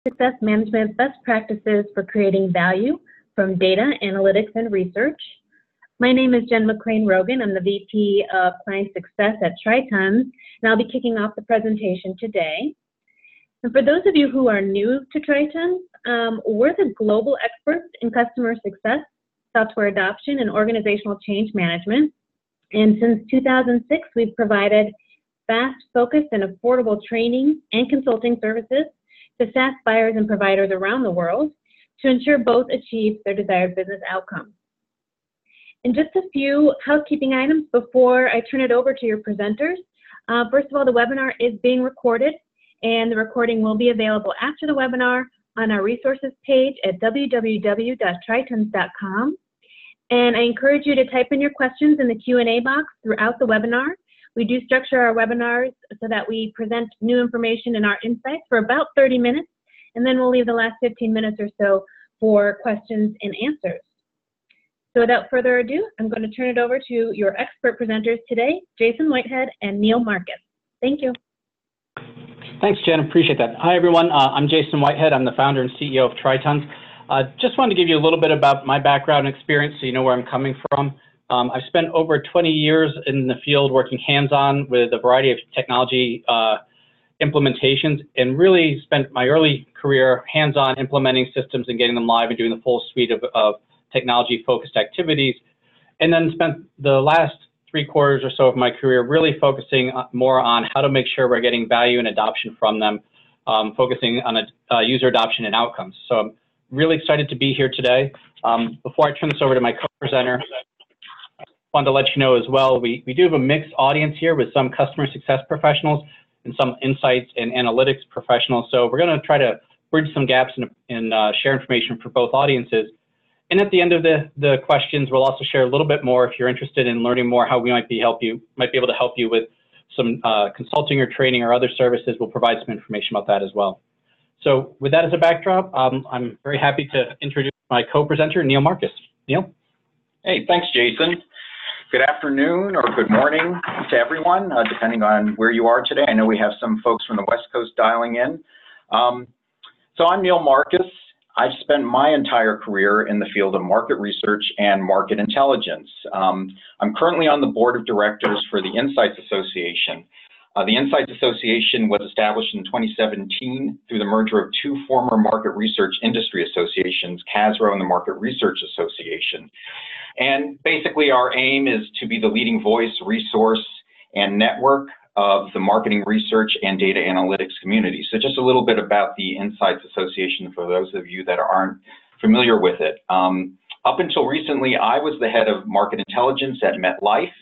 Success Management Best Practices for Creating Value from Data, Analytics, and Research. My name is Jen McClain-Rogan. I'm the VP of Client Success at Tritons, and I'll be kicking off the presentation today. And for those of you who are new to Tritons, we're the global experts in customer success, software adoption, and organizational change management. And since 2006, we've provided fast, focused, and affordable training and consulting services to SaaS buyers and providers around the world to ensure both achieve their desired business outcomes. And just a few housekeeping items before I turn it over to your presenters. First of all, the webinar is being recorded, and the recording will be available after the webinar on our resources page at www.tritons.com. And I encourage you to type in your questions in the Q&A box throughout the webinar. We do structure our webinars so that we present new information and our insights for about 30 minutes, and then we'll leave the last 15 minutes or so for questions and answers. So without further ado, I'm going to turn it over to your expert presenters today, Jason Whitehead and Neil Marcus. Thank you. Thanks, Jen. Appreciate that. Hi, everyone. I'm Jason Whitehead. I'm the founder and CEO of Tritons. Just wanted to give you a little bit about my background and experience so you know where I'm coming from. I've spent over 20 years in the field working hands-on with a variety of technology implementations, and really spent my early career hands-on implementing systems and getting them live and doing the full suite of technology-focused activities, and then spent the last 3 quarters or so of my career really focusing more on how to make sure we're getting value and adoption from them, focusing on user adoption and outcomes. So I'm really excited to be here today. Before I turn this over to my co-presenter, wanted to let you know as well, we do have a mixed audience here with some customer success professionals and some insights and analytics professionals. So we're going to try to bridge some gaps and share information for both audiences. And at the end of the questions, we'll also share a little bit more if you're interested in learning more how we might be able to help you with some consulting or training or other services. We'll provide some information about that as well. So with that as a backdrop, I'm very happy to introduce my co-presenter, Neil Marcus. Neil? Hey, thanks, Jason. Good afternoon or good morning to everyone, depending on where you are today. I know we have some folks from the West Coast dialing in. So I'm Neil Marcus. I've spent my entire career in the field of market research and market intelligence. I'm currently on the board of directors for the Insights Association. The Insights Association was established in 2017 through the merger of 2 former market research industry associations, CASRO and the Market Research Association. And basically our aim is to be the leading voice, resource, and network of the marketing research and data analytics community. So just a little bit about the Insights Association for those of you that aren't familiar with it. Up until recently, I was the head of market intelligence at MetLife.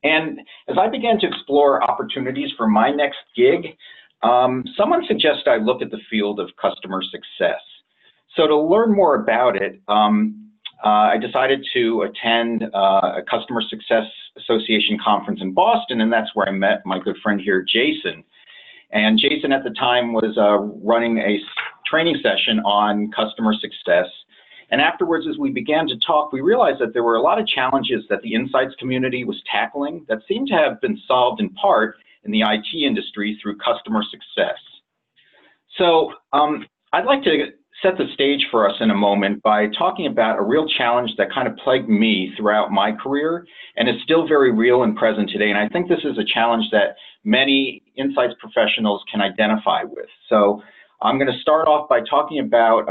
And as I began to explore opportunities for my next gig, someone suggested I look at the field of customer success. So to learn more about it, I decided to attend a Customer Success Association conference in Boston, and that's where I met my good friend here, Jason. And Jason at the time was running a training session on customer success. And afterwards, as we began to talk, we realized that there were a lot of challenges that the insights community was tackling that seemed to have been solved in part in the IT industry through customer success. So I'd like to set the stage for us in a moment by talking about a real challenge that kind of plagued me throughout my career and is still very real and present today. And I think this is a challenge that many insights professionals can identify with. So I'm going to start off by talking about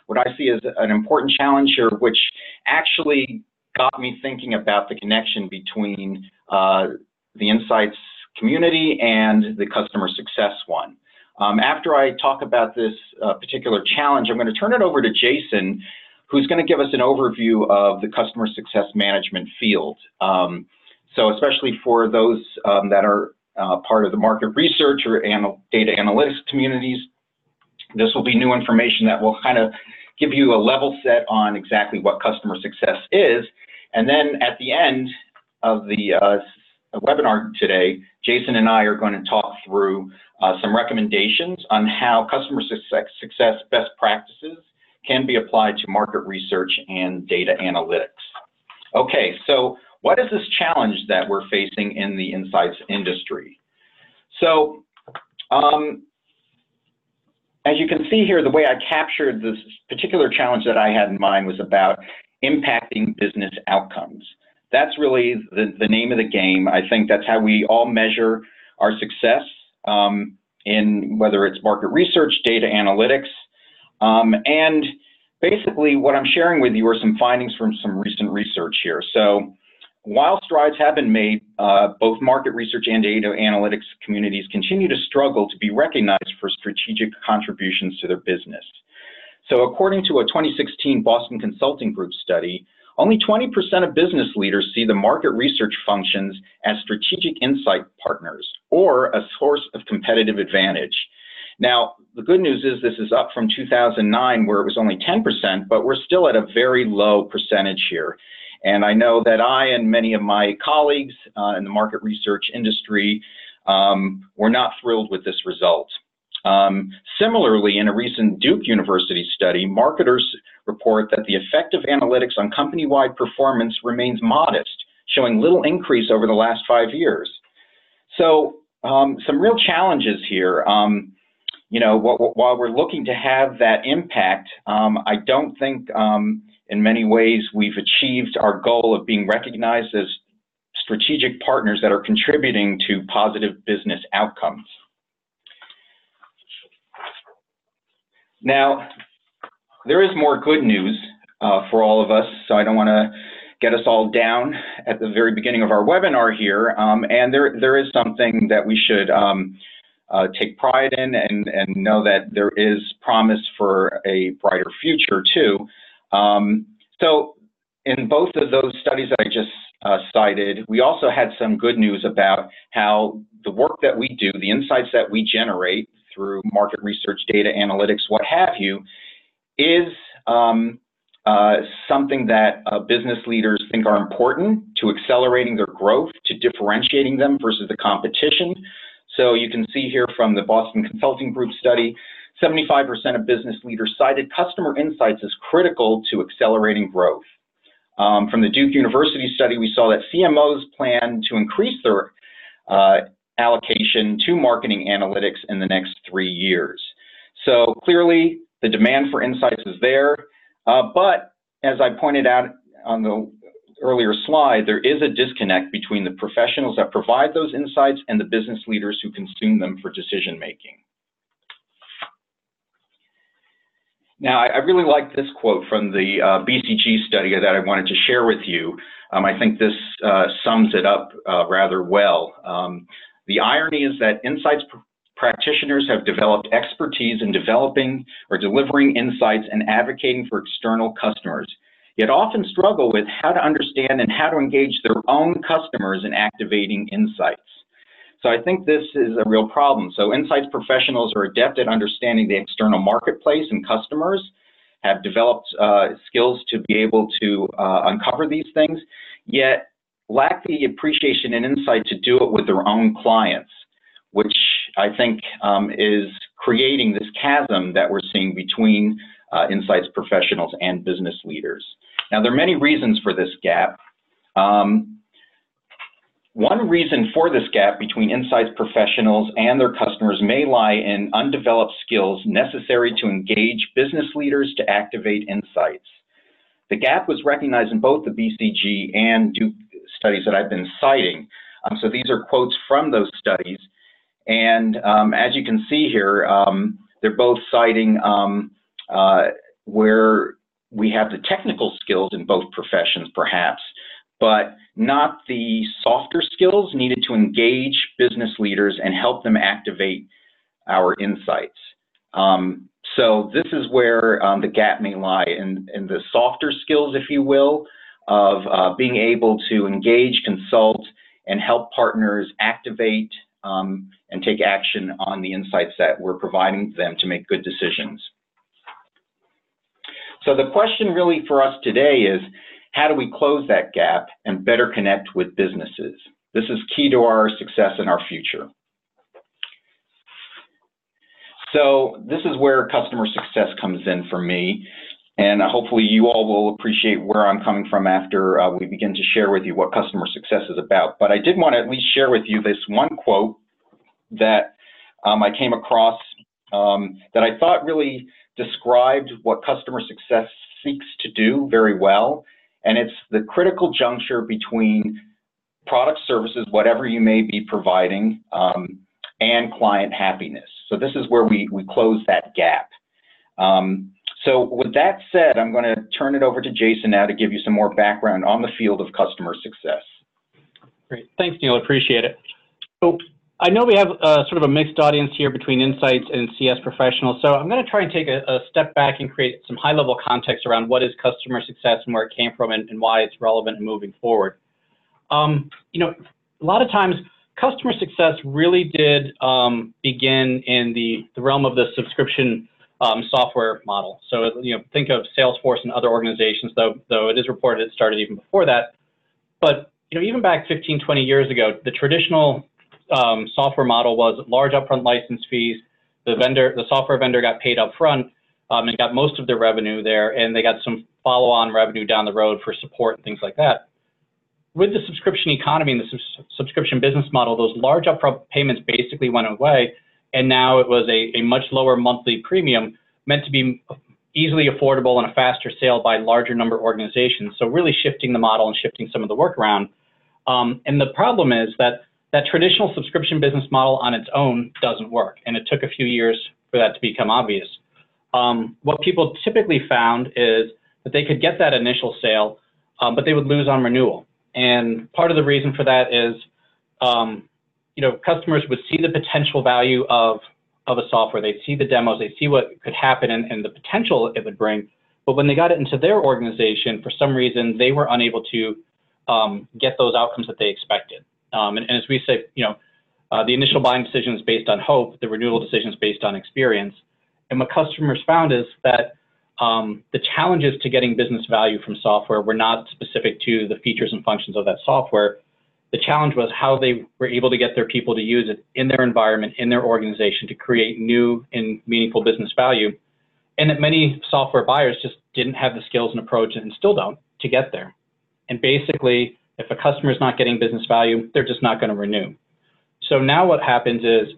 what I see as an important challenge here, which actually got me thinking about the connection between the insights community and the customer success one. After I talk about this particular challenge, I'm going to turn it over to Jason, who's going to give us an overview of the customer success management field. So especially for those that are part of the market research or data analytics communities, this will be new information that will kind of give you a level set on exactly what customer success is. And then at the end of the webinar today, Jason and I are going to talk through some recommendations on how customer success best practices can be applied to market research and data analytics. Okay, so what is this challenge that we're facing in the insights industry? So as you can see here, the way I captured this particular challenge that I had in mind was about impacting business outcomes. That's really the name of the game. I think that's how we all measure our success in whether it's market research, data analytics, and basically what I'm sharing with you are some findings from some recent research here. So while strides have been made, both market research and data analytics communities continue to struggle to be recognized for strategic contributions to their business. So according to a 2016 Boston Consulting Group study, only 20% of business leaders see the market research functions as strategic insight partners or a source of competitive advantage. Now, the good news is this is up from 2009, where it was only 10%, but we're still at a very low percentage here. And I know that I and many of my colleagues in the market research industry were not thrilled with this result. Similarly, in a recent Duke University study, marketers report that the effect of analytics on company-wide performance remains modest, showing little increase over the last 5 years. So some real challenges here. You know, while we're looking to have that impact, I don't think in many ways we've achieved our goal of being recognized as strategic partners that are contributing to positive business outcomes. Now, there is more good news for all of us, so I don't want to get us all down at the very beginning of our webinar here, and there is something that we should take pride in and know that there is promise for a brighter future too. So in both of those studies that I just cited, we also had some good news about how the work that we do, the insights that we generate through market research, data analytics, what have you, is something that business leaders think are important to accelerating their growth, to differentiating them versus the competition. So you can see here from the Boston Consulting Group study, 75% of business leaders cited customer insights as critical to accelerating growth. From the Duke University study, we saw that CMOs plan to increase their allocation to marketing analytics in the next 3 years. So clearly, the demand for insights is there, but as I pointed out on the earlier slide, there is a disconnect between the professionals that provide those insights and the business leaders who consume them for decision making. Now, I really like this quote from the BCG study that I wanted to share with you. I think this sums it up rather well. The irony is that insights practitioners have developed expertise in developing or delivering insights and advocating for external customers, yet often struggle with how to understand and how to engage their own customers in activating insights. So I think this is a real problem. So insights professionals are adept at understanding the external marketplace and customers, have developed skills to be able to uncover these things, yet lack the appreciation and insight to do it with their own clients, which I think is creating this chasm that we're seeing between insights professionals and business leaders. Now, there are many reasons for this gap. One reason for this gap between insights professionals and their customers may lie in undeveloped skills necessary to engage business leaders to activate insights. The gap was recognized in both the BCG and Duke studies that I've been citing. So these are quotes from those studies. And as you can see here, they're both citing where we have the technical skills in both professions, perhaps, but not the softer skills needed to engage business leaders and help them activate our insights. So this is where the gap may lie in the softer skills, if you will, of being able to engage, consult, and help partners activate and take action on the insights that we're providing them to make good decisions. So the question really for us today is, how do we close that gap and better connect with businesses? This is key to our success and our future. So this is where customer success comes in for me, and hopefully you all will appreciate where I'm coming from after we begin to share with you what customer success is about. But I did want to at least share with you this one quote that I came across that I thought really described what customer success seeks to do very well. And it's the critical juncture between product, services, whatever you may be providing, and client happiness. So this is where we close that gap. So with that said, I'm going to turn it over to Jason now to give you some more background on the field of customer success. Great. Thanks, Neil. Appreciate it. So I know we have sort of a mixed audience here between insights and CS professionals. So I'm going to try and take a step back and create some high-level context around what is customer success and where it came from and why it's relevant and moving forward. You know, a lot of times customer success really did begin in the realm of the subscription software model. So, you know, think of Salesforce and other organizations, though it is reported it started even before that. But, you know, even back 15, 20 years ago, the traditional software model was large upfront license fees. The software vendor got paid up front and got most of their revenue there, and they got some follow-on revenue down the road for support and things like that. With the subscription economy and the subscription business model, those large upfront payments basically went away, and now it was a much lower monthly premium meant to be easily affordable and a faster sale by larger number of organizations. So really shifting the model and shifting some of the work around. And the problem is that traditional subscription business model on its own doesn't work, and it took a few years for that to become obvious. What people typically found is that they could get that initial sale, but they would lose on renewal. And part of the reason for that is, you know, customers would see the potential value of a software. They'd see the demos, they'd see what could happen and the potential it would bring. But when they got it into their organization, for some reason, they were unable to get those outcomes that they expected. And as we say, you know, the initial buying decision is based on hope, the renewal decision is based on experience. And what customers found is that the challenges to getting business value from software were not specific to the features and functions of that software. The challenge was how they were able to get their people to use it in their environment, in their organization, to create new and meaningful business value. And that many software buyers just didn't have the skills and approach, and still don't, to get there. And basically, if a customer is not getting business value, they're just not going to renew. So now what happens is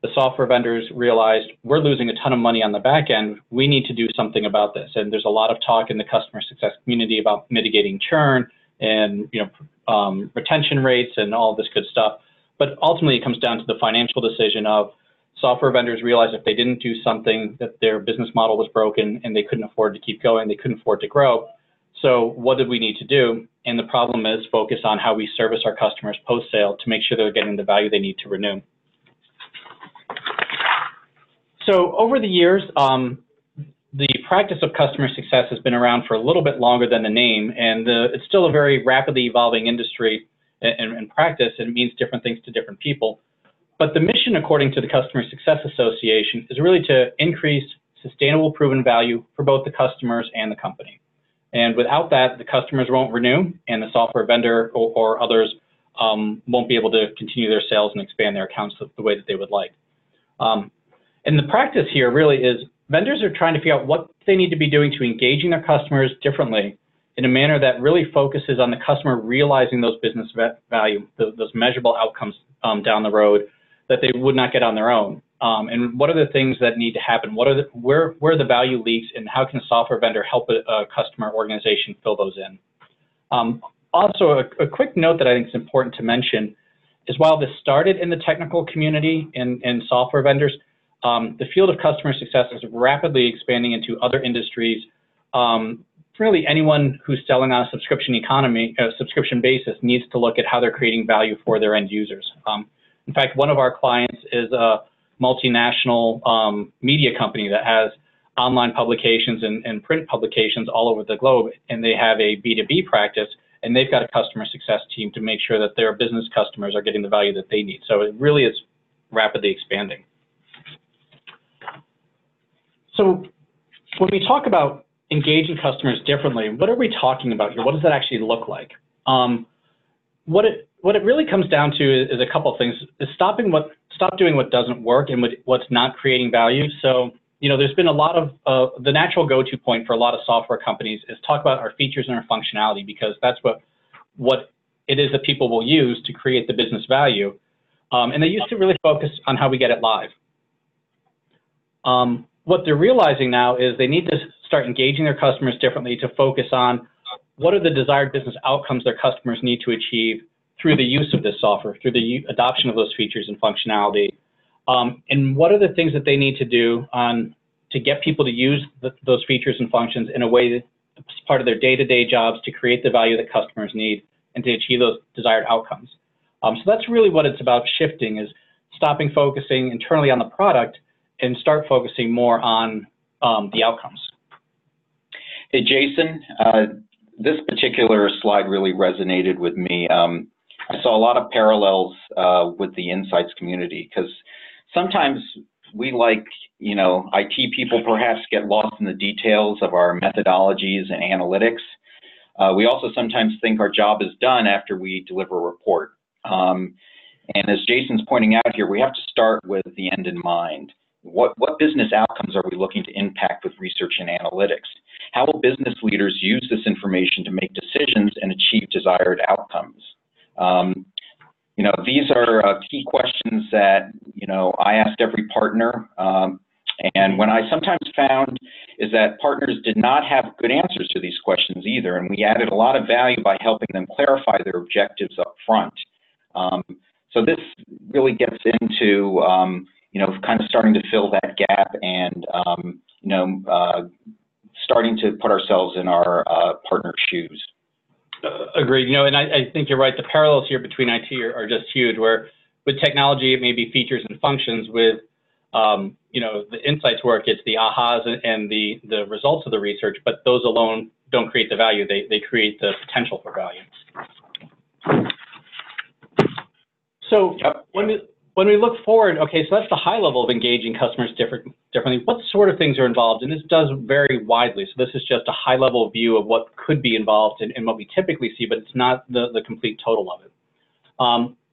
the software vendors realized we're losing a ton of money on the back end. We need to do something about this. And there's a lot of talk in the customer success community about mitigating churn and, you know, retention rates and all this good stuff. But ultimately, it comes down to the financial decision of software vendors realized if they didn't do something, that their business model was broken and they couldn't afford to keep going. They couldn't afford to grow. So what did we need to do? And the problem is focus on how we service our customers post-sale to make sure they're getting the value they need to renew. So over the years, the practice of customer success has been around for a little bit longer than the name, and it's still a very rapidly evolving industry and practice, and it means different things to different people. But the mission, according to the Customer Success Association, is really to increase sustainable proven value for both the customers and the company. And without that, the customers won't renew, and the software vendor or others won't be able to continue their sales and expand their accounts the way that they would like. And the practice here really is vendors are trying to figure out what they need to be doing to engaging their customers differently in a manner that really focuses on the customer realizing those business value, those measurable outcomes down the road that they would not get on their own. And what are the things that need to happen? What are where the value leaks, and how can a software vendor help a customer organization fill those in? Also, a quick note that I think is important to mention is while this started in the technical community and software vendors, the field of customer success is rapidly expanding into other industries. Really, anyone who's selling on a subscription economy, subscription basis, needs to look at how they're creating value for their end users. In fact, one of our clients is a multinational media company that has online publications and print publications all over the globe, and they have a B2B practice, and they've got a customer success team to make sure that their business customers are getting the value that they need. So it really is rapidly expanding. So when we talk about engaging customers differently, what are we talking about here? What does that actually look like? What it really comes down to is a couple of things. Is stop doing what doesn't work and what's not creating value. So, you know, there's been a lot of the natural go-to point for a lot of software companies is talk about our features and our functionality, because that's what it is that people will use to create the business value. And they used to really focus on how we get it live. What they're realizing now is they need to start engaging their customers differently to focus on what are the desired business outcomes their customers need to achieve through the use of this software, through the adoption of those features and functionality, and what are the things that they need to do to get people to use those features and functions in a way that's part of their day-to-day jobs to create the value that customers need and to achieve those desired outcomes. So that's really what it's about shifting, is stopping focusing internally on the product and start focusing more on the outcomes. Hey, Jason, this particular slide really resonated with me. I saw a lot of parallels with the insights community, because sometimes we, like, IT people perhaps get lost in the details of our methodologies and analytics. We also sometimes think our job is done after we deliver a report. And as Jason's pointing out here, we have to start with the end in mind. What business outcomes are we looking to impact with research and analytics? How will business leaders use this information to make decisions and achieve desired outcomes? These are key questions that, I asked every partner. And when I sometimes found is that partners did not have good answers to these questions either. And we added a lot of value by helping them clarify their objectives up front. So this really gets into, kind of starting to fill that gap and, starting to put ourselves in our partner shoes. Agreed. And I think you're right. The parallels here between IT are just huge, where with technology, it may be features and functions. With, the insights work, it's the ahas and the results of the research, but those alone don't create the value. They create the potential for value. So yep. When we look forward, okay, so that's the high level of engaging customers differently. What sort of things are involved? And this does vary widely. So this is just a high level view of what could be involved in what we typically see, but it's not the complete total of it.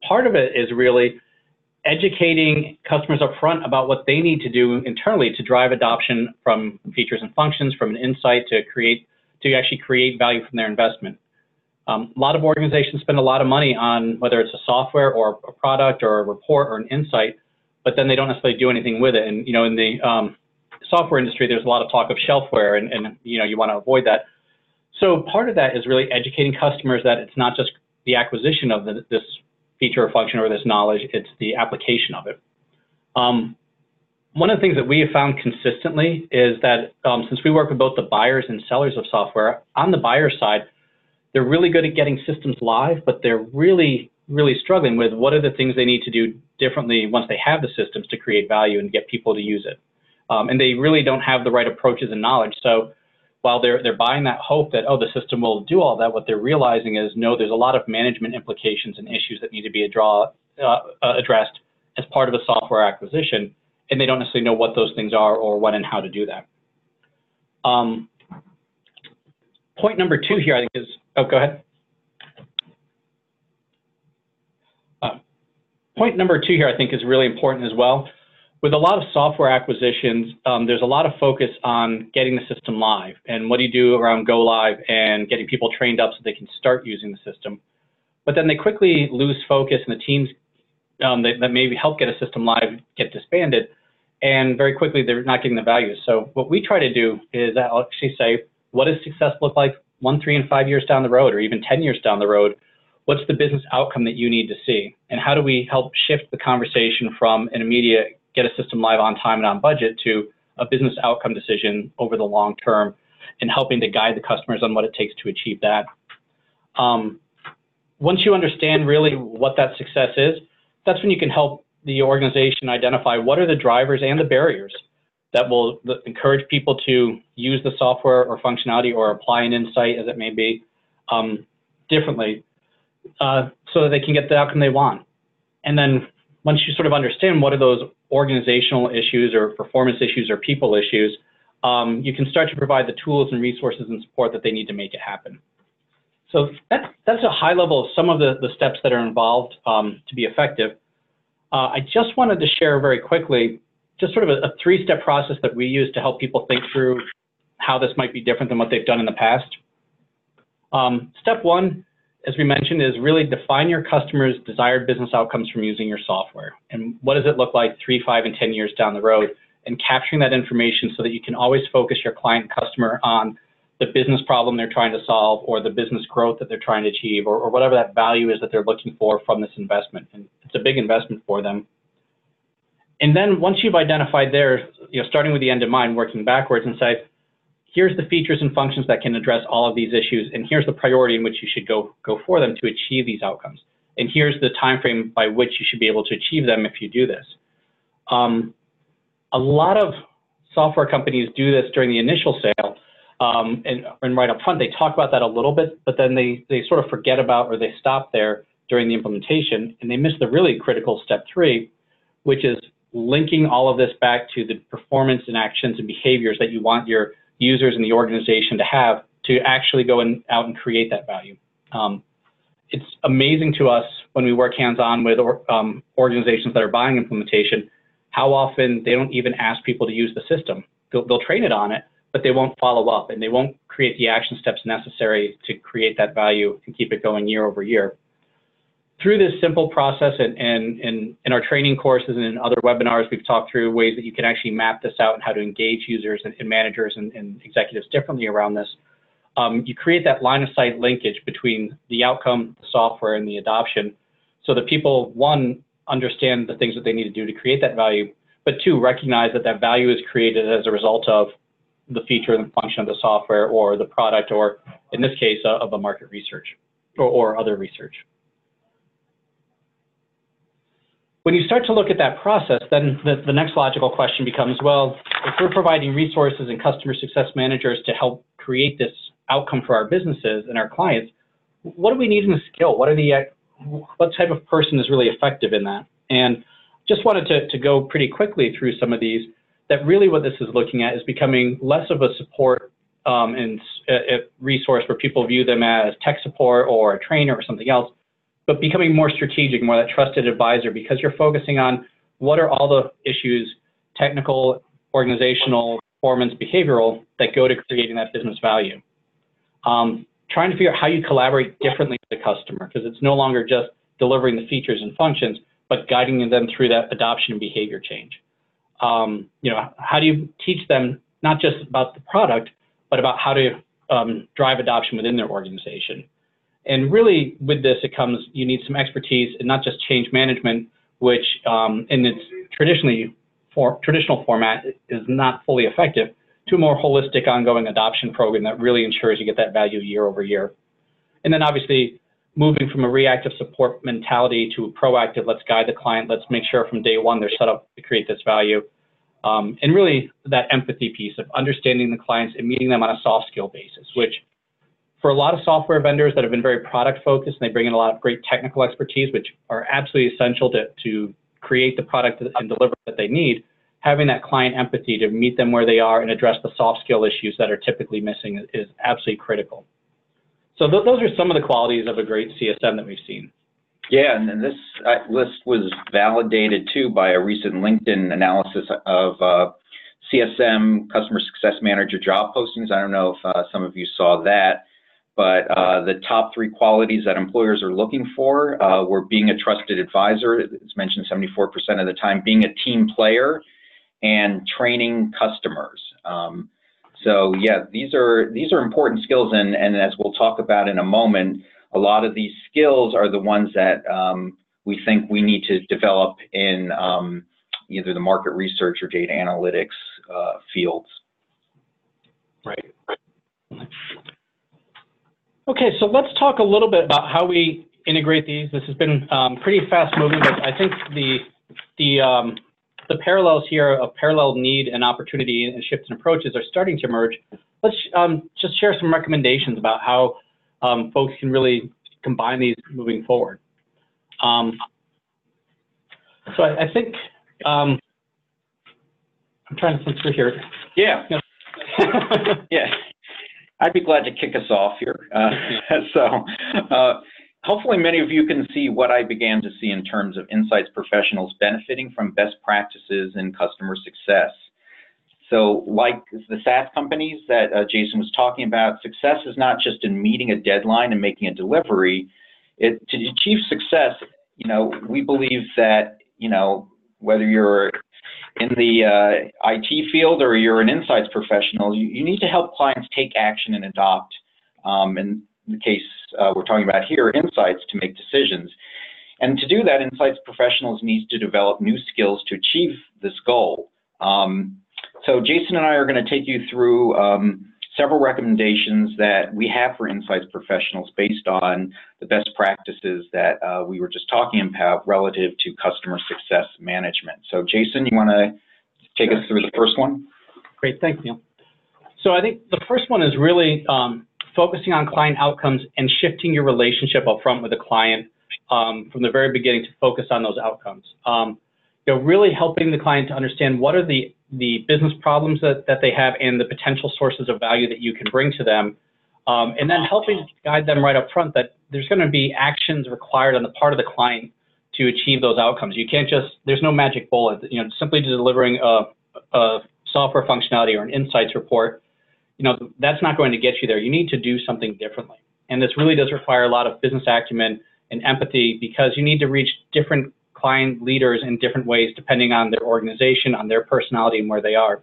Part of it is really educating customers up front about what they need to do internally to drive adoption from features and functions, from an insight to actually create value from their investment. A lot of organizations spend a lot of money on whether it's a software or a product or a report or an insight, but then they don't necessarily do anything with it. And, in the software industry, there's a lot of talk of shelfware, and you want to avoid that. So part of that is really educating customers that it's not just the acquisition of this feature or function or this knowledge, it's the application of it. One of the things that we have found consistently is that since we work with both the buyers and sellers of software, on the buyer side, they're really good at getting systems live, but they're really, really struggling with what are the things they need to do differently once they have the systems to create value and get people to use it. And they really don't have the right approaches and knowledge. So while they're buying that hope that, the system will do all that, what they're realizing is, no, there's a lot of management implications and issues that need to be addressed as part of a software acquisition, and they don't necessarily know what those things are or when and how to do that. Point number 2 here, I think, is, go ahead. Point number 2 here, I think, is really important as well. With a lot of software acquisitions, there's a lot of focus on getting the system live and what do you do around go live and getting people trained up so they can start using the system. But then they quickly lose focus, and the teams that maybe help get a system live get disbanded, and very quickly they're not getting the value. So what we try to do is actually say, what does success look like 1, 3, and 5 years down the road, or even 10 years down the road? What's the business outcome that you need to see? And how do we help shift the conversation from an immediate get a system live on time and on budget to a business outcome decision over the long term, and helping to guide the customers on what it takes to achieve that? Once you understand really what that success is, that's when you can help the organization identify what are the drivers and the barriers that will encourage people to use the software or functionality or apply an insight, as it may be, differently, so that they can get the outcome they want. And then once you sort of understand what are those organizational issues or performance issues or people issues, you can start to provide the tools and resources and support that they need to make it happen. So that's a high level of some of the steps that are involved to be effective. I just wanted to share very quickly just sort of a 3-step process that we use to help people think through how this might be different than what they've done in the past. Step 1, as we mentioned, is really define your customers' desired business outcomes from using your software. And what does it look like 3, 5, and 10 years down the road? and capturing that information so that you can always focus your client customer on the business problem they're trying to solve, or the business growth that they're trying to achieve, or whatever that value is that they're looking for from this investment. And it's a big investment for them. And then once you've identified there, starting with the end in mind, working backwards and say, here's the features and functions that can address all of these issues, and here's the priority in which you should go for them to achieve these outcomes. And here's the time frame by which you should be able to achieve them if you do this. A lot of software companies do this during the initial sale, and right up front, they talk about that a little bit, but then they sort of forget about, or they stop there during the implementation, and they miss the really critical step 3, which is linking all of this back to the performance and actions and behaviors that you want your users in the organization to have to actually go out and create that value. It's amazing to us when we work hands-on with organizations that are buying implementation, how often they don't even ask people to use the system. They'll train it on it, but they won't follow up, and they won't create the action steps necessary to create that value and keep it going year over year. Through this simple process, and in our training courses and in other webinars, we've talked through ways that you can actually map this out and how to engage users and managers and executives differently around this. You create that line of sight linkage between the outcome, the software, and the adoption, so that people, one, understand the things that they need to do to create that value, but two, recognize that that value is created as a result of the feature and the function of the software or the product, or in this case, of a market research or other research. When you start to look at that process, then the next logical question becomes, well, if we're providing resources and customer success managers to help create this outcome for our businesses and our clients, what do we need in the skill? What type of person is really effective in that? And just wanted to go pretty quickly through some of these, that really what this is looking at is becoming less of a support and a resource where people view them as tech support or a trainer or something else, but becoming more strategic, more that trusted advisor, because you're focusing on what are all the issues, technical, organizational, performance, behavioral, that go to creating that business value. Trying to figure out how you collaborate differently with the customer, because it's no longer just delivering the features and functions, but guiding them through that adoption and behavior change. How do you teach them not just about the product, but about how to drive adoption within their organization? And really, with this, you need some expertise and not just change management, which in its traditional format is not fully effective, to a more holistic ongoing adoption program that really ensures you get that value year over year. And then obviously, moving from a reactive support mentality to a proactive, let's guide the client, let's make sure from day one they're set up to create this value. And really that empathy piece of understanding the clients and meeting them on a soft skill basis, which for a lot of software vendors that have been very product focused, and they bring in a lot of great technical expertise, which are absolutely essential to create the product and deliver that they need, having that client empathy to meet them where they are and address the soft skill issues that are typically missing is absolutely critical. So those are some of the qualities of a great CSM that we've seen. Yeah, and this list was validated too by a recent LinkedIn analysis of CSM, Customer Success Manager job postings. I don't know if some of you saw that, but the top 3 qualities that employers are looking for were being a trusted advisor, it's mentioned 74% of the time, being a team player, and training customers. So yeah, these are important skills, and as we'll talk about in a moment, a lot of these skills are the ones that we think we need to develop in either the market research or data analytics fields. Right. Okay, so let's talk a little bit about how we integrate these. This has been pretty fast moving, but I think the parallels here of parallel need and opportunity and shifts in approaches are starting to emerge. Let's just share some recommendations about how folks can really combine these moving forward. So I think, I'm trying to think through here. Yeah. Yeah. I'd be glad to kick us off here. Hopefully many of you can see what I began to see in terms of insights professionals benefiting from best practices in customer success. So like the SaaS companies that Jason was talking about, success is not just in meeting a deadline and making a delivery. To achieve success, we believe that, whether you're in the IT field or you're an insights professional, you need to help clients take action and adopt, in the case we're talking about here, insights to make decisions. And to do that, insights professionals need to develop new skills to achieve this goal. So Jason and I are going to take you through several recommendations that we have for insights professionals based on the best practices that we were just talking about relative to customer success management. So Jason, you want to take us through the first one? Great, thanks, Neil. So I think the first one is really focusing on client outcomes and shifting your relationship up front with the client from the very beginning to focus on those outcomes. Really helping the client to understand what are the business problems that they have and the potential sources of value that you can bring to them, and then helping guide them right up front that there's going to be actions required on the part of the client to achieve those outcomes. You can't just, there's no magic bullet. Simply delivering a software functionality or an insights report, that's not going to get you there. You need to do something differently. And this really does require a lot of business acumen and empathy, because you need to reach different client leaders in different ways depending on their organization, on their personality, and where they are.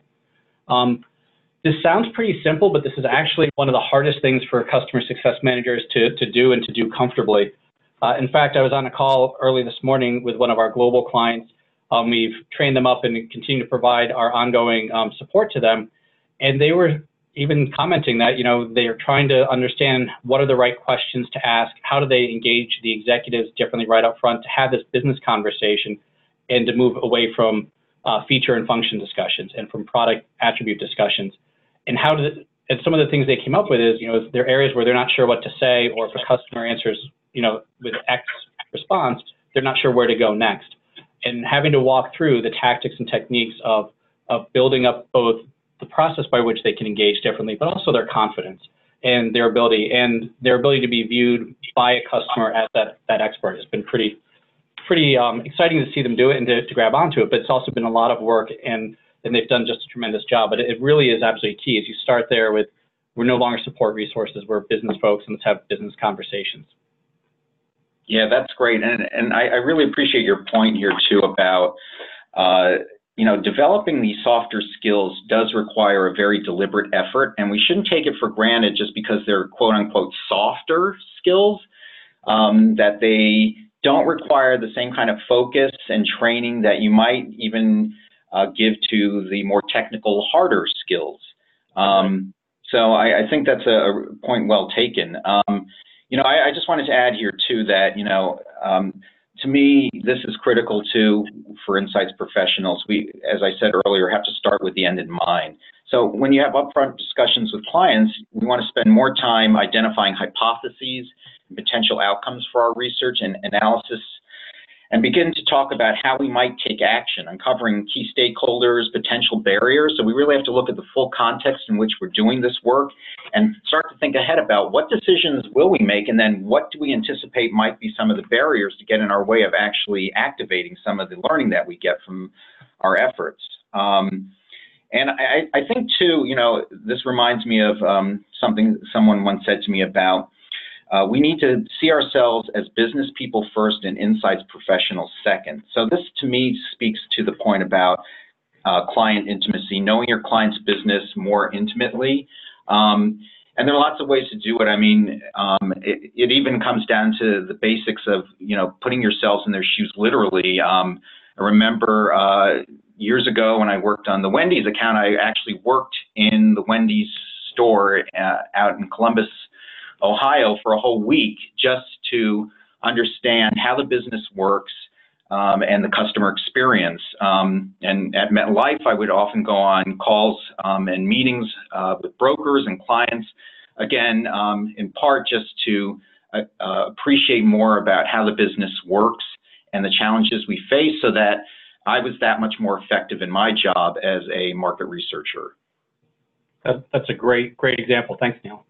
This sounds pretty simple, but this is actually one of the hardest things for customer success managers to do and to do comfortably. In fact, I was on a call early this morning with one of our global clients. We've trained them up and continue to provide our ongoing support to them. And they were even commenting that, they are trying to understand what are the right questions to ask, how do they engage the executives differently right up front to have this business conversation and to move away from feature and function discussions and from product attribute discussions. And and some of the things they came up with is, there are areas where they're not sure what to say, or if a customer answers, with X response, they're not sure where to go next. And having to walk through the tactics and techniques of building up both the process by which they can engage differently, but also their confidence and their ability to be viewed by a customer as that expert has been pretty exciting to see them do it and to grab onto it. But it's also been a lot of work, and they've done just a tremendous job. But it really is absolutely key as you start there with, we're no longer support resources, we're business folks, and let's have business conversations. Yeah, that's great. And I really appreciate your point here too about developing these softer skills does require a very deliberate effort, and we shouldn't take it for granted just because they're quote unquote softer skills, that they don't require the same kind of focus and training that you might even give to the more technical, harder skills. So I think that's a point well taken. I just wanted to add here too that, to me, this is critical too for insights professionals. We, as I said earlier, have to start with the end in mind. So when you have upfront discussions with clients, we want to spend more time identifying hypotheses and potential outcomes for our research and analysis, and begin to talk about how we might take action, uncovering key stakeholders, potential barriers. So we really have to look at the full context in which we're doing this work and start to think ahead about what decisions will we make, and then what do we anticipate might be some of the barriers to get in our way of actually activating some of the learning that we get from our efforts. And I think too, this reminds me of something someone once said to me about we need to see ourselves as business people first and insights professionals second. So this, to me, speaks to the point about client intimacy, knowing your client's business more intimately. And there are lots of ways to do it. I mean, it even comes down to the basics of, putting yourselves in their shoes literally. I remember years ago when I worked on the Wendy's account, I actually worked in the Wendy's store out in Columbus, Ohio for a whole week just to understand how the business works and the customer experience. And at MetLife, I would often go on calls and meetings with brokers and clients, again, in part just to appreciate more about how the business works and the challenges we face, so that I was that much more effective in my job as a market researcher. That's a great example. Thanks, Neil.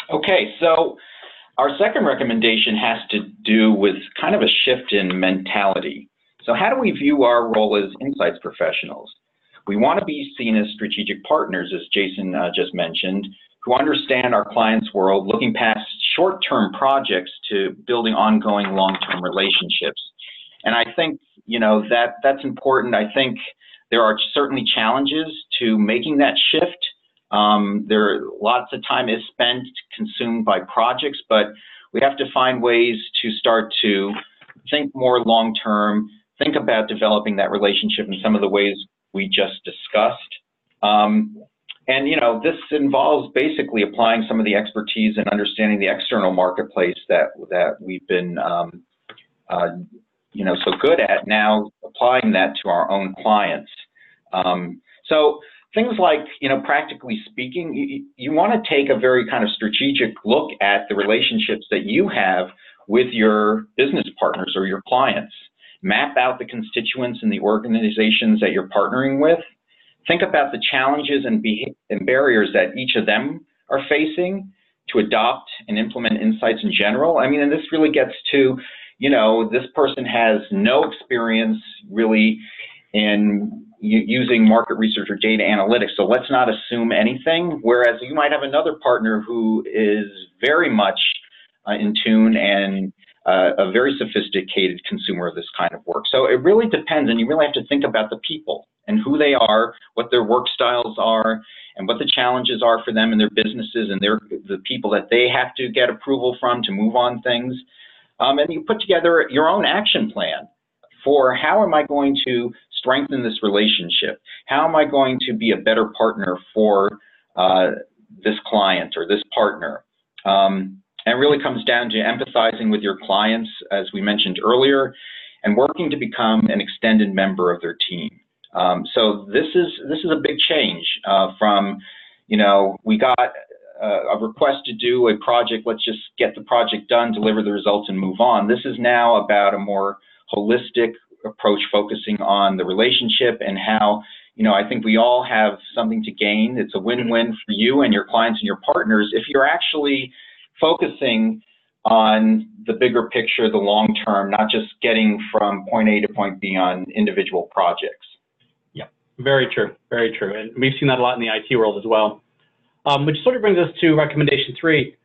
Okay, so our second recommendation has to do with kind of a shift in mentality. So how do we view our role as insights professionals? We want to be seen as strategic partners, as Jason just mentioned, who understand our clients' world, looking past short-term projects to building ongoing long-term relationships. And I think, you know, that's important. I think there are certainly challenges to making that shift. Lots of time is spent consumed by projects, but we have to find ways to start to think more long-term, think about developing that relationship in some of the ways we just discussed. And, you know, this involves basically applying some of the expertise and understanding the external marketplace that we've been, you know, so good at, now applying that to our own clients. So things like, you know, practically speaking, you want to take a very kind of strategic look at the relationships that you have with your business partners or your clients. Map out the constituents and the organizations that you're partnering with. Think about the challenges and barriers that each of them are facing to adopt and implement insights in general. I mean, and this really gets to, you know, this person has no experience really in using market research or data analytics, so let's not assume anything. Whereas you might have another partner who is very much in tune and a very sophisticated consumer of this kind of work. So it really depends, and you really have to think about the people and who they are, what their work styles are, and what the challenges are for them and their businesses and the people that they have to get approval from to move on things. And you put together your own action plan for how am I going to strengthen this relationship? How am I going to be a better partner for this client or this partner? And it really comes down to empathizing with your clients, as we mentioned earlier, and working to become an extended member of their team. So this is a big change from, you know, we got a request to do a project, let's just get the project done, deliver the results, and move on. This is now about a more holistic approach, focusing on the relationship and how, you know, I think we all have something to gain. It's a win-win for you and your clients and your partners if you're actually focusing on the bigger picture, the long term, not just getting from point A to point B on individual projects. Yeah, very true, very true. And we've seen that a lot in the IT world as well. Which sort of brings us to recommendation 3.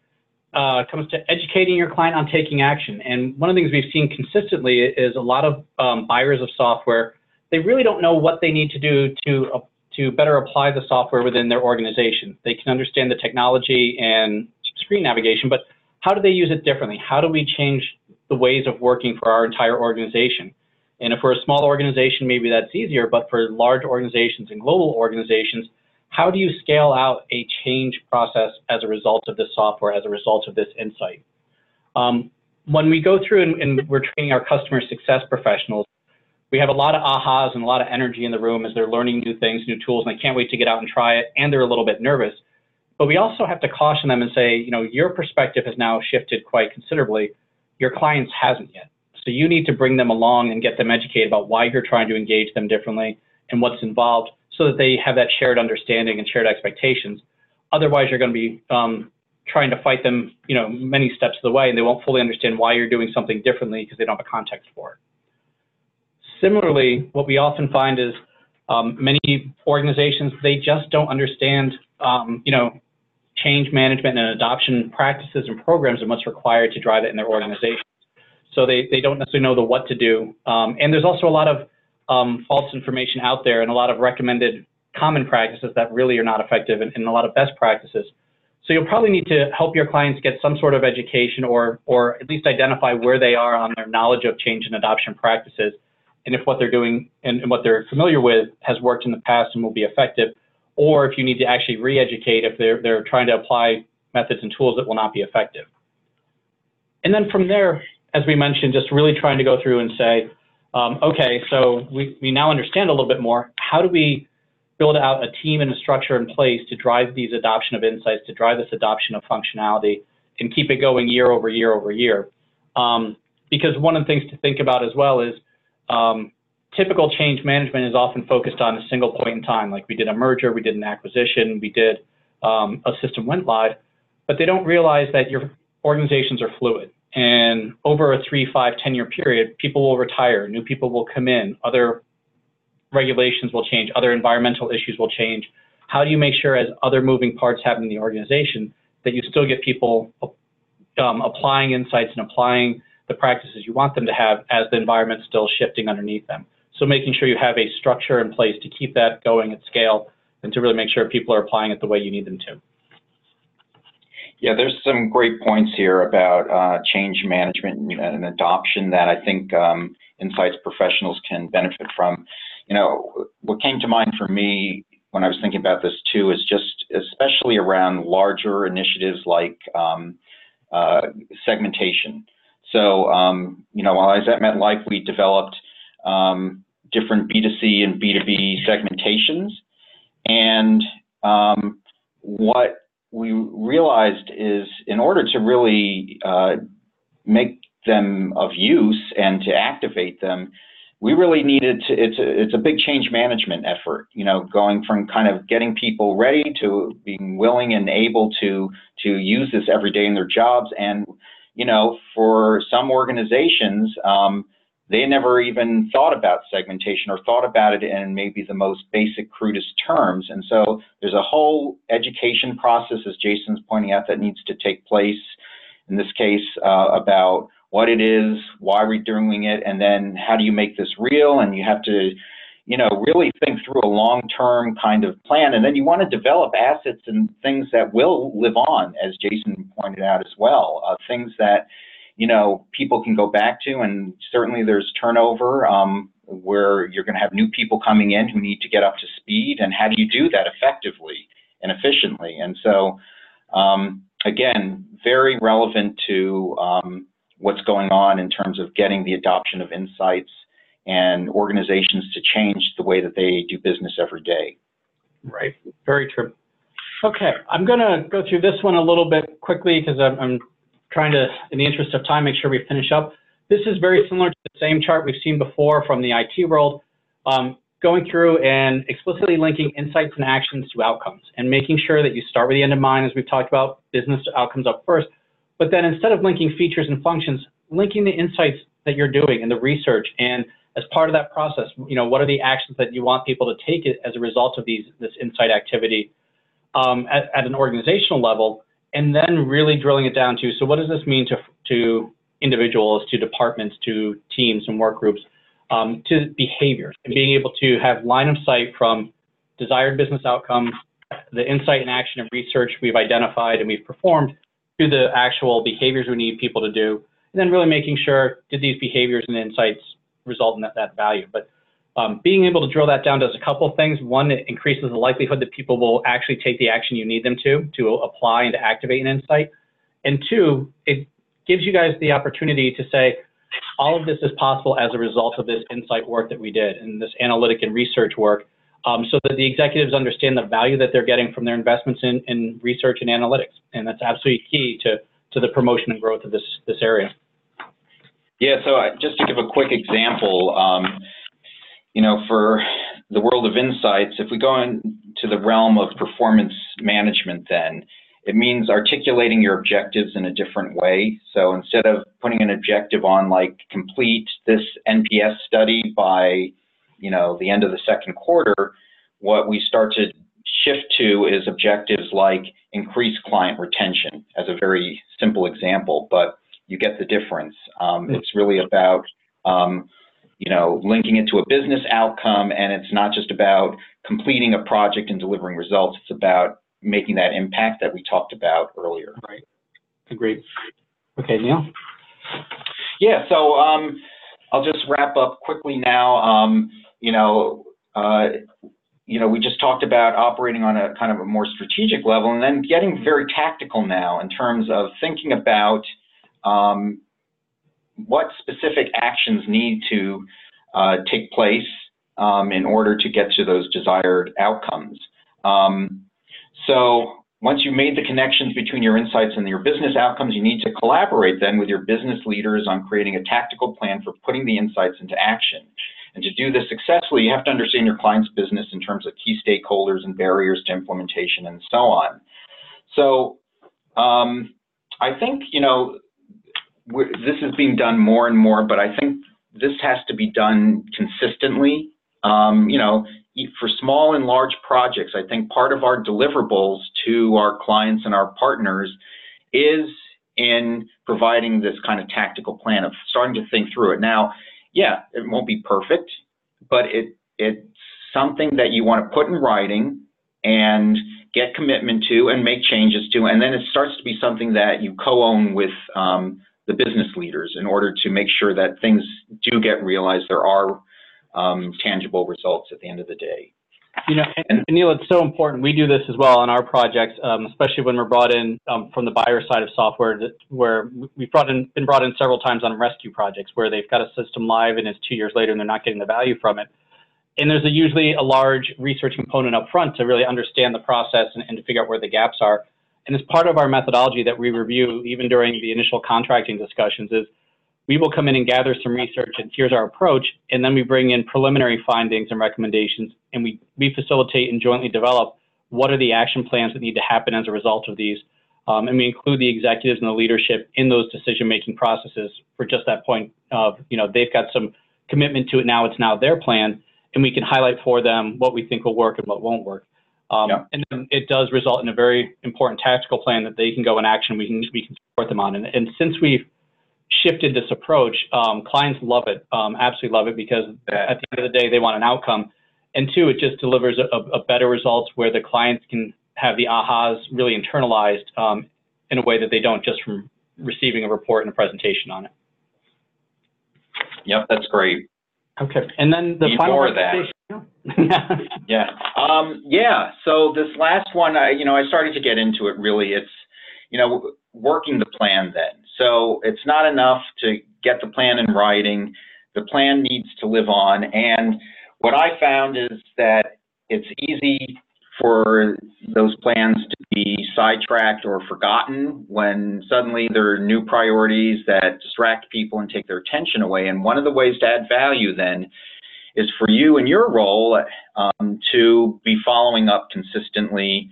Comes to educating your client on taking action. And one of the things we've seen consistently is a lot of buyers of software, they really don't know what they need to do to better apply the software within their organization. They can understand the technology and screen navigation, but how do they use it differently? How do we change the ways of working for our entire organization? And if we're a small organization, maybe that's easier, but for large organizations and global organizations, how do you scale out a change process as a result of this software, as a result of this insight? When we go through and we're training our customer success professionals, we have a lot of ahas and a lot of energy in the room as they're learning new things, new tools, and they can't wait to get out and try it, and they're a little bit nervous. But we also have to caution them and say, you know, your perspective has now shifted quite considerably. Your clients hasn't yet. So you need to bring them along and get them educated about why you're trying to engage them differently and what's involved, so that they have that shared understanding and shared expectations. Otherwise, you're going to be trying to fight them, you know, many steps of the way, and they won't fully understand why you're doing something differently because they don't have a context for it. Similarly, what we often find is many organizations, they just don't understand, you know, change management and adoption practices and programs and what's required to drive it in their organization. So they don't necessarily know the what to do. And there's also a lot of false information out there and a lot of recommended common practices that really are not effective, and a lot of best practices. So you'll probably need to help your clients get some sort of education or at least identify where they are on their knowledge of change and adoption practices, and if what they're doing and what they're familiar with has worked in the past and will be effective, or if you need to actually re-educate if they're trying to apply methods and tools that will not be effective. And then from there, as we mentioned, just really trying to go through and say, okay, so we now understand a little bit more. How do we build out a team and a structure in place to drive these adoption of insights, to drive this adoption of functionality, and keep it going year over year over year? Because one of the things to think about as well is typical change management is often focused on a single point in time. Like we did a merger, we did an acquisition, we did a system went live, but they don't realize that your organizations are fluid. And over a 3, 5, 10-year period, people will retire, new people will come in, other regulations will change, other environmental issues will change. How do you make sure, as other moving parts happen in the organization, that you still get people applying insights and applying the practices you want them to have as the environment's still shifting underneath them. So making sure you have a structure in place to keep that going at scale and to really make sure people are applying it the way you need them to. Yeah, there's some great points here about change management and adoption that I think insights professionals can benefit from. You know, what came to mind for me when I was thinking about this too is just especially around larger initiatives like segmentation. So, you know, while I was at MetLife, we developed different B2C and B2B segmentations. And what we realized is in order to really make them of use and to activate them, we really needed to, it's a big change management effort, you know, going from kind of getting people ready to being willing and able to use this every day in their jobs. And, you know, for some organizations, they never even thought about segmentation or thought about it in maybe the most basic, crudest terms. And so there's a whole education process, as Jason's pointing out, that needs to take place in this case about what it is, why we're doing it, and then how do you make this real? And you have to, you know, really think through a long-term kind of plan. And then you want to develop assets and things that will live on, as Jason pointed out as well, things that, you know, people can go back to. And certainly there's turnover where you're going to have new people coming in who need to get up to speed. And how do you do that effectively and efficiently? And so, again, very relevant to what's going on in terms of getting the adoption of insights and organizations to change the way that they do business every day. Right, very true. Okay, I'm gonna go through this one a little bit quickly because I'm trying to, in the interest of time, make sure we finish up. This is very similar to the same chart we've seen before from the IT world, going through and explicitly linking insights and actions to outcomes and making sure that you start with the end in mind, as we've talked about, business outcomes up first. But then instead of linking features and functions, linking the insights that you're doing and the research, and as part of that process, you know, what are the actions that you want people to take as a result of this insight activity at an organizational level, and then really drilling it down to, so what does this mean to individuals, to departments, to teams and work groups, to behaviors, and being able to have line of sight from desired business outcomes, the insight and action and research we've identified and we've performed, to the actual behaviors we need people to do, and then really making sure, did these behaviors and insights result in that value? But being able to drill that down does a couple of things. One, it increases the likelihood that people will actually take the action you need them to apply and to activate an insight. And two, it gives you guys the opportunity to say, all of this is possible as a result of this insight work that we did and this analytic and research work, so that the executives understand the value that they're getting from their investments in research and analytics. And that's absolutely key to the promotion and growth of this area. Yeah, so just to give a quick example, you know, for the world of insights, if we go into the realm of performance management, then it means articulating your objectives in a different way. So instead of putting an objective on like complete this NPS study by, you know, the end of the second quarter, what we start to shift to is objectives like increase client retention, as a very simple example, but you get the difference. It's really about, you know, linking it to a business outcome, and it's not just about completing a project and delivering results. It's about making that impact that we talked about earlier. Right. Agreed. Okay, Neil? Yeah, so I'll just wrap up quickly now. We just talked about operating on a kind of a more strategic level, and then getting very tactical now in terms of thinking about what specific actions need to take place in order to get to those desired outcomes. So once you've made the connections between your insights and your business outcomes, you need to collaborate then with your business leaders on creating a tactical plan for putting the insights into action. And to do this successfully, you have to understand your client's business in terms of key stakeholders and barriers to implementation and so on. So I think, you know, this is being done more and more, but I think this has to be done consistently. You know, for small and large projects, I think part of our deliverables to our clients and our partners is in providing this kind of tactical plan of starting to think through it. Now, yeah, it won't be perfect, but it's something that you want to put in writing and get commitment to and make changes to, and then it starts to be something that you co-own with the business leaders in order to make sure that things do get realized. There are tangible results at the end of the day. You know, and Neil, it's so important. We do this as well on our projects, especially when we're brought in from the buyer side of software, where we've been brought in several times on rescue projects where they've got a system live and it's 2 years later and they're not getting the value from it. And there's usually a large research component up front to really understand the process and to figure out where the gaps are. And as part of our methodology that we review, even during the initial contracting discussions, is we will come in and gather some research, and here's our approach, and then we bring in preliminary findings and recommendations, and we facilitate and jointly develop what are the action plans that need to happen as a result of these. And we include the executives and the leadership in those decision-making processes for just that point of, you know, they've got some commitment to it now, it's now their plan, and we can highlight for them what we think will work and what won't work. And then it does result in a very important tactical plan that they can go in action, we can support them on. And since we've shifted this approach, clients love it, absolutely love it, because at the end of the day, they want an outcome. And two, it just delivers a better results where the clients can have the ahas really internalized in a way that they don't just from receiving a report and a presentation on it. Yep, that's great. Okay, and then the final more of that. Yeah. So this last one, I started to get into it. Really, it's working the plan then. So it's not enough to get the plan in writing. The plan needs to live on. And what I found is that it's easy for those plans to be sidetracked or forgotten when suddenly there are new priorities that distract people and take their attention away. And one of the ways to add value then is for you in your role to be following up consistently,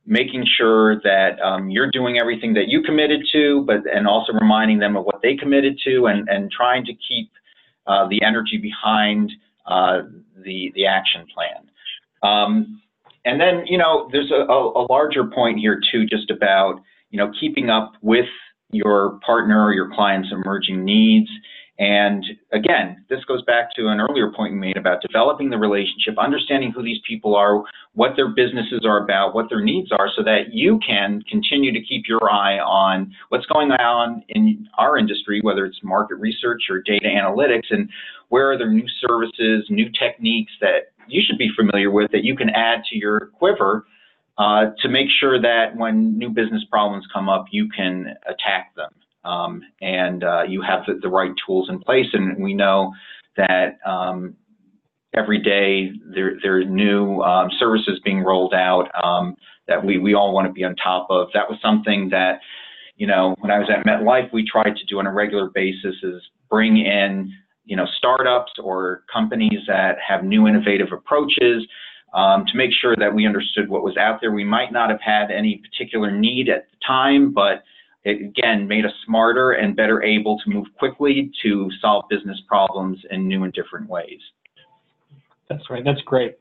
making sure that you're doing everything that you committed to, and also reminding them of what they committed to, and trying to keep the energy behind the action plan. And then, there's a larger point here too, just about, keeping up with your partner or your client's emerging needs. And again, this goes back to an earlier point you made about developing the relationship, understanding who these people are, what their businesses are about, what their needs are, so that you can continue to keep your eye on what's going on in our industry, whether it's market research or data analytics, and where are there new services, new techniques that you should be familiar with that you can add to your quiver to make sure that when new business problems come up, you can attack them. And you have the right tools in place. And we know that every day there are new services being rolled out that we all want to be on top of. That was something that, when I was at MetLife, we tried to do on a regular basis, is bring in, startups or companies that have new innovative approaches to make sure that we understood what was out there. We might not have had any particular need at the time, but it, again, made us smarter and better able to move quickly to solve business problems in new and different ways. That's right. That's great.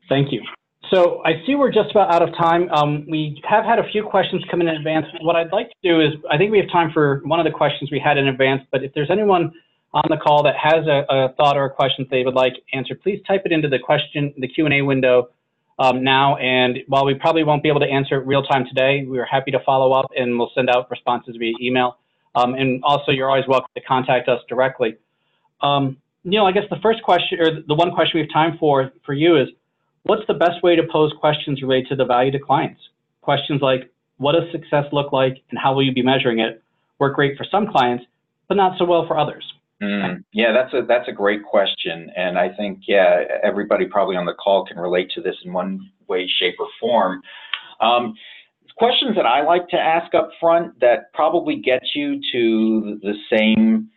Thank you. So I see we're just about out of time. We have had a few questions come in advance. What I'd like to do is, I think we have time for one of the questions we had in advance, but if there's anyone on the call that has a thought or a question they would like answered, please type it into the Q&A window now, and while we probably won't be able to answer it real time today, we are happy to follow up and we'll send out responses via email. And also, you're always welcome to contact us directly. Neil, I guess the first question, or the one question we have time for you is, what's the best way to pose questions related to the value to clients? Questions like, what does success look like and how will you be measuring it? Work great for some clients, but not so well for others. Yeah, that's a great question, and I think everybody probably on the call can relate to this in one way, shape, or form. Questions that I like to ask up front that probably get you to the same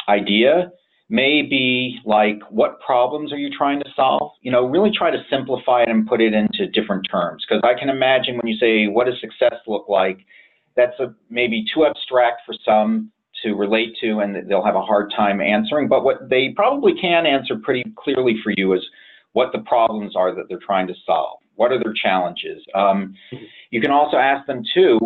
idea may be like, what problems are you trying to solve? Really try to simplify it and put it into different terms, because I can imagine when you say, what does success look like? That's maybe too abstract for some to relate to, and they'll have a hard time answering. But what they probably can answer pretty clearly for you is what the problems are that they're trying to solve. What are their challenges? You can also ask them too,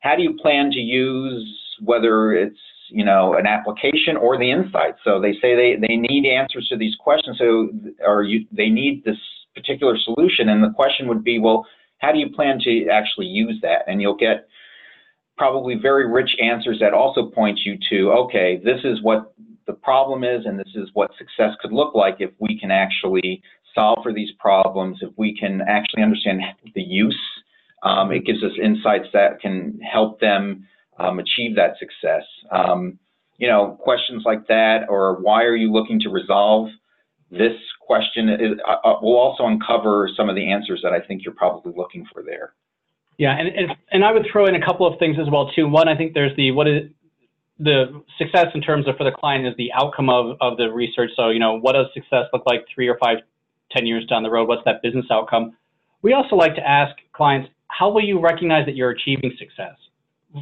how do you plan to use, whether it's an application or the insights? So they say they need answers to these questions, they need this particular solution, and the question would be, well, how do you plan to actually use that? And you'll get probably very rich answers that also point you to, okay, this is what the problem is, and this is what success could look like if we can actually solve for these problems, if we can actually understand the use. It gives us insights that can help them achieve that success. Questions like that, or why are you looking to resolve this question, will also uncover some of the answers that I think you're probably looking for there. Yeah, and I would throw in a couple of things as well too. One, I think there's the success in terms of, for the client, is the outcome of the research. So, what does success look like 3 or 5, 10 years down the road? What's that business outcome? We also like to ask clients, how will you recognize that you're achieving success?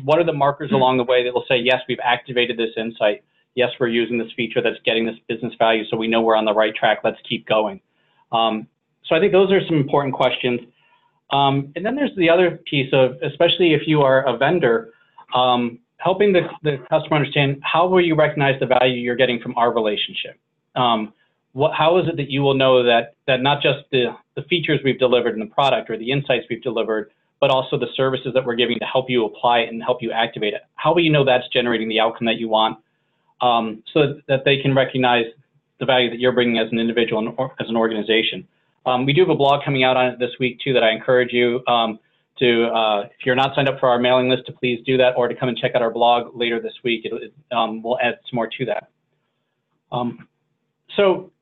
What are the markers along the way that will say, yes, we've activated this insight. Yes, we're using this feature that's getting this business value, so we know we're on the right track. Let's keep going. So I think those are some important questions. And then there's the other piece of, especially if you are a vendor, helping the customer understand, how will you recognize the value you're getting from our relationship? How is it that you will know that not just the features we've delivered in the product or the insights we've delivered, but also the services that we're giving to help you apply it and help you activate it? How will you know that's generating the outcome that you want, so that they can recognize the value that you're bringing as an individual and as an organization? We do have a blog coming out on it this week too that I encourage you if you're not signed up for our mailing list, to please do that, or to come and check out our blog later this week. We'll add some more to that. So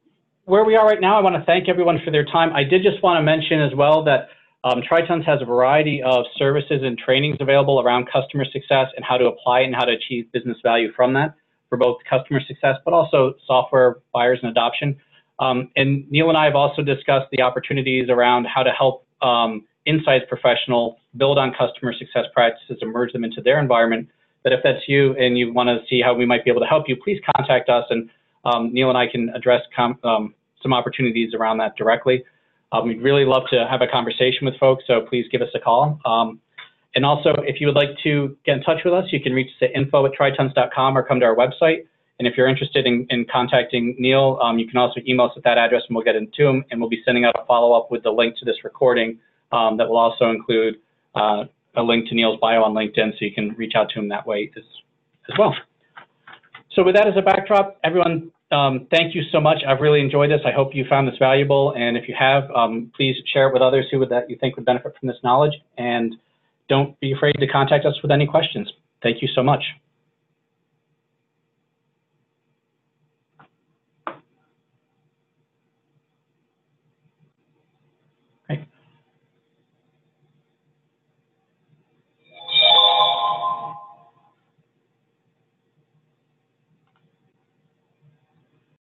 where we are right now, I want to thank everyone for their time. I did just want to mention as well that Tritons has a variety of services and trainings available around customer success and how to apply it and how to achieve business value from that, for both customer success, but also software buyers and adoption. And Neil and I have also discussed the opportunities around how to help insights professionals build on customer success practices and merge them into their environment. That if that's you and you want to see how we might be able to help you, please contact us, and Neil and I can address some opportunities around that directly. We'd really love to have a conversation with folks, so please give us a call. And also, if you would like to get in touch with us, you can reach us at info@tritons.com or come to our website. And if you're interested in contacting Neil, you can also email us at that address, and we'll get into him, and we'll be sending out a follow-up with the link to this recording that will also include a link to Neil's bio on LinkedIn, so you can reach out to him that way as well. So with that as a backdrop, everyone, thank you so much. I've really enjoyed this. I hope you found this valuable, and if you have, please share it with others that you think would benefit from this knowledge, and don't be afraid to contact us with any questions. Thank you so much.